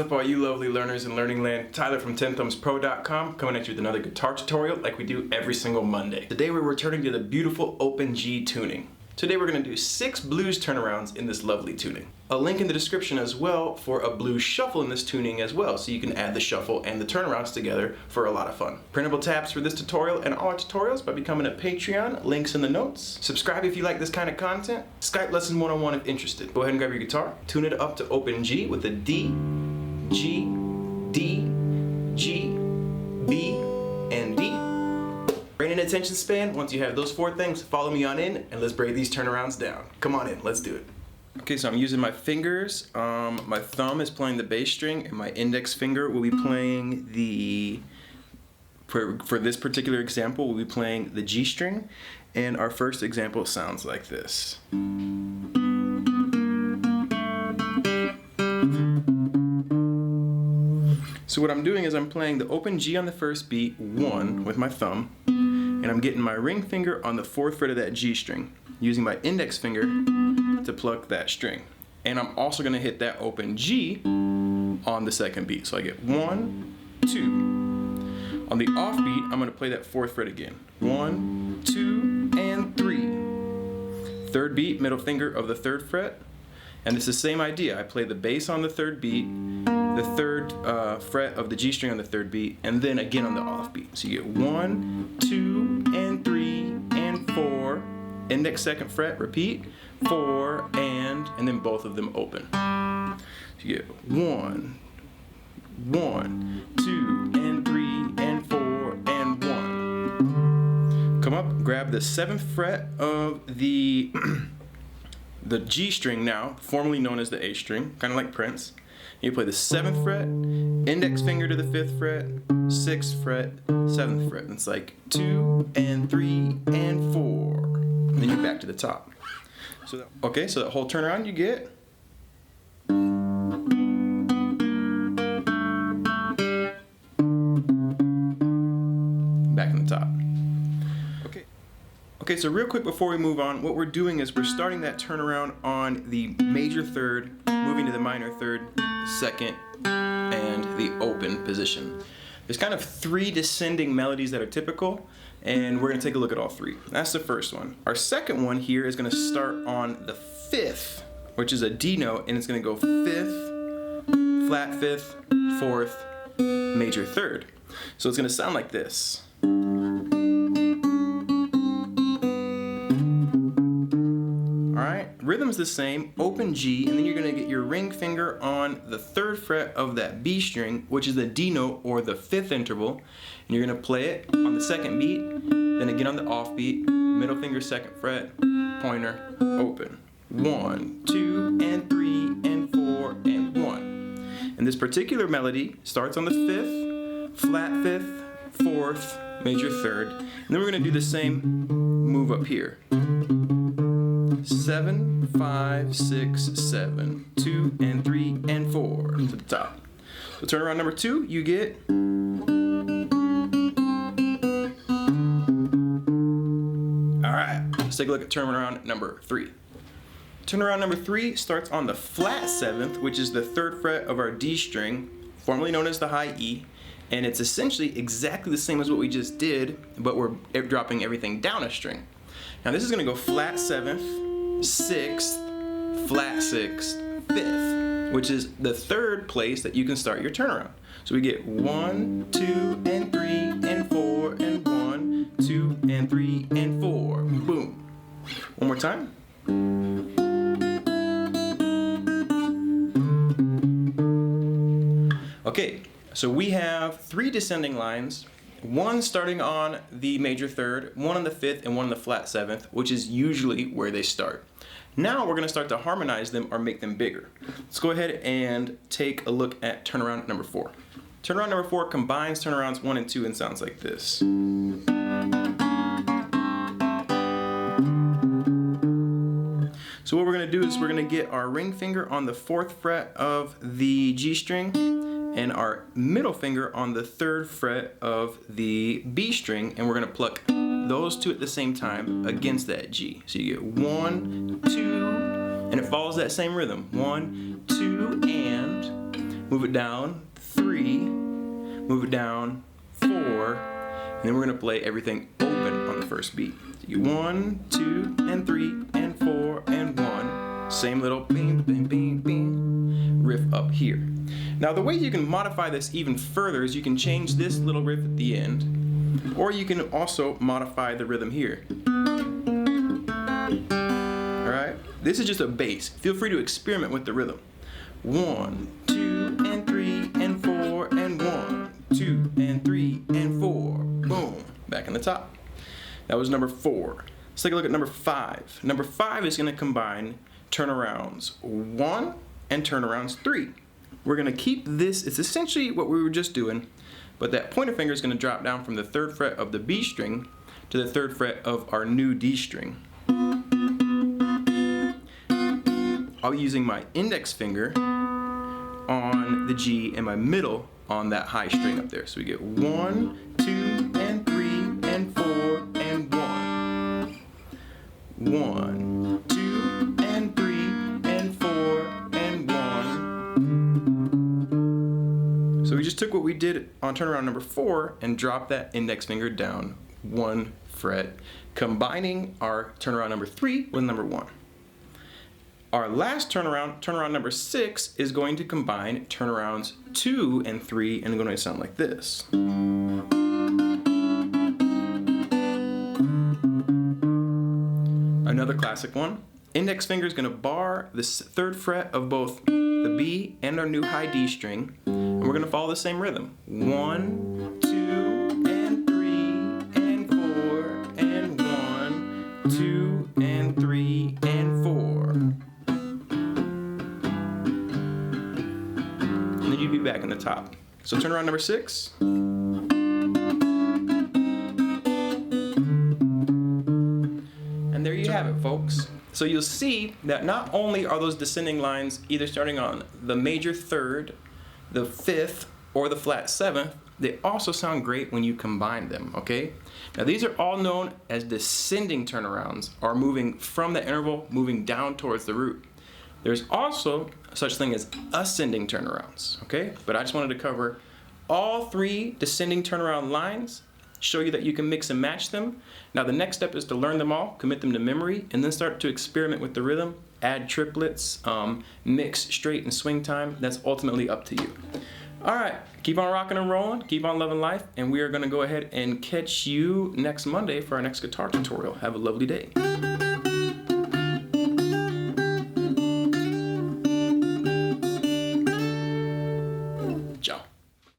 up all you lovely learners in Learning Land? Tyler from 10thumbspro.com coming at you with another guitar tutorial like we do every single Monday. Today we're returning to the beautiful open G tuning. Today we're going to do 6 blues turnarounds in this lovely tuning. A link in the description as well for a blues shuffle in this tuning as well, so you can add the shuffle and the turnarounds together for a lot of fun. Printable tabs for this tutorial and all our tutorials by becoming a Patreon, links in the notes. Subscribe if you like this kind of content. Skype lesson 101 if interested. Go ahead and grab your guitar, tune it up to open G with a D, G, D, G, B, and D. Brain and attention span, once you have those 4 things, follow me on in and let's break these turnarounds down. Come on in, let's do it. Okay, so I'm using my fingers. My thumb is playing the bass string and my index finger will be playing for this particular example, we'll be playing the G string. And our first example sounds like this. So what I'm doing is I'm playing the open G on the first beat, 1 with my thumb, and I'm getting my ring finger on the 4th fret of that G string, using my index finger to pluck that string. And I'm also going to hit that open G on the second beat. So I get 1, 2. On the off beat, I'm going to play that 4th fret again. 1, 2, and 3. 3rd beat, middle finger of the 3rd fret. And it's the same idea. I play the bass on the 3rd beat, the 3rd fret of the G string on the 3rd beat, and then again on the off beat. So you get 1, 2, and 3, and 4. Index 2nd fret, repeat, 4, and then both of them open. So you get 1, 1, 2, and 3, and 4, and 1. Come up, grab the 7th fret of the G string now, formerly known as the A string, kind of like Prince. You play the 7th fret, index finger to the 5th fret, 6th fret, 7th fret. And it's like 2, and 3, and 4. And then you're back to the top. So that whole turnaround you get. Back in the top. Okay, so real quick before we move on, what we're doing is we're starting that turnaround on the major 3rd, moving to the minor 3rd, 2nd, and the open position. There's kind of 3 descending melodies that are typical, and we're going to take a look at all 3. That's the first one. Our second one here is going to start on the 5th, which is a D note, and it's going to go 5th, flat 5th, 4th, major 3rd. So it's going to sound like this. Rhythm's the same, open G, and then you're going to get your ring finger on the 3rd fret of that B string, which is the D note or the 5th interval, and you're going to play it on the 2nd beat, then again on the off beat, middle finger 2nd fret, pointer, open. 1, 2, and 3, and 4, and 1. And this particular melody starts on the 5th, flat 5th, 4th, major 3rd, and then we're going to do the same move up here. 7, 5, 6, 7, 2, and 3, and 4 to the top. So turnaround number 2, you get. Alright, let's take a look at turnaround number 3. Turnaround number 3 starts on the flat 7th, which is the 3rd fret of our D string, formerly known as the high E, and it's essentially exactly the same as what we just did, but we're dropping everything down a string. Now this is going to go flat 7th, 6th, flat 6th, 5th, which is the 3rd place that you can start your turnaround. So we get 1, 2, and 3, and 4, and 1, 2, and 3, and 4. Boom. One more time. Okay, so we have 3 descending lines. 1 starting on the major 3rd, 1 on the 5th, and 1 on the flat 7th, which is usually where they start. Now we're going to start to harmonize them or make them bigger. Let's go ahead and take a look at turnaround number 4. Turnaround number 4 combines turnarounds 1 and 2 and sounds like this. So what we're going to do is we're going to get our ring finger on the 4th fret of the G string and our middle finger on the 3rd fret of the B string, and we're going to pluck those 2 at the same time against that G. So you get 1, 2, and it follows that same rhythm. 1, 2, and move it down 3, move it down 4, and then we're going to play everything open on the first beat. So you 1, 2, and 3, and 4, and 1. Same little bing, bing, bing, bing riff up here. Now the way you can modify this even further is you can change this little riff at the end, or you can also modify the rhythm here. Alright? This is just a bass. Feel free to experiment with the rhythm. 1, 2, and 3, and 4, and 1, 2, and 3, and 4. Boom. Back in the top. That was number 4. Let's take a look at number 5. Number 5 is going to combine turnarounds 1 and turnarounds 3. We're going to keep this, it's essentially what we were just doing, but that pointer finger is going to drop down from the 3rd fret of the B string to the 3rd fret of our new D string. I'll be using my index finger on the G and my middle on that high string up there. So we get 1, 2, and 3, and 4, and 1. 1, 2, and 3, and 4, and 1. So we just took what we did on turnaround number 4 and dropped that index finger down 1 fret, combining our turnaround number 3 with number 1. Our last turnaround number 6, is going to combine turnarounds 2 and 3, and it's going to sound like this. Another classic one. Index finger is going to bar the 3rd fret of both the B and our new high D string, and we're going to follow the same rhythm. 1, 2, and 3, and 4, and 1, 2, and 3, and 4. And then you'd be back in the top. So turn around number 6. And there you have it, folks. So you'll see that not only are those descending lines either starting on the major 3rd, the 5th, or the flat 7th, they also sound great when you combine them, okay? Now these are all known as descending turnarounds, or moving from the interval, moving down towards the root. There's also such thing as ascending turnarounds, okay? But I just wanted to cover all 3 descending turnaround lines, show you that you can mix and match them. Now the next step is to learn them all, commit them to memory, and then start to experiment with the rhythm, add triplets, mix straight and swing time. That's ultimately up to you. All right, keep on rocking and rolling, keep on loving life, and we are gonna go ahead and catch you next Monday for our next guitar tutorial. Have a lovely day.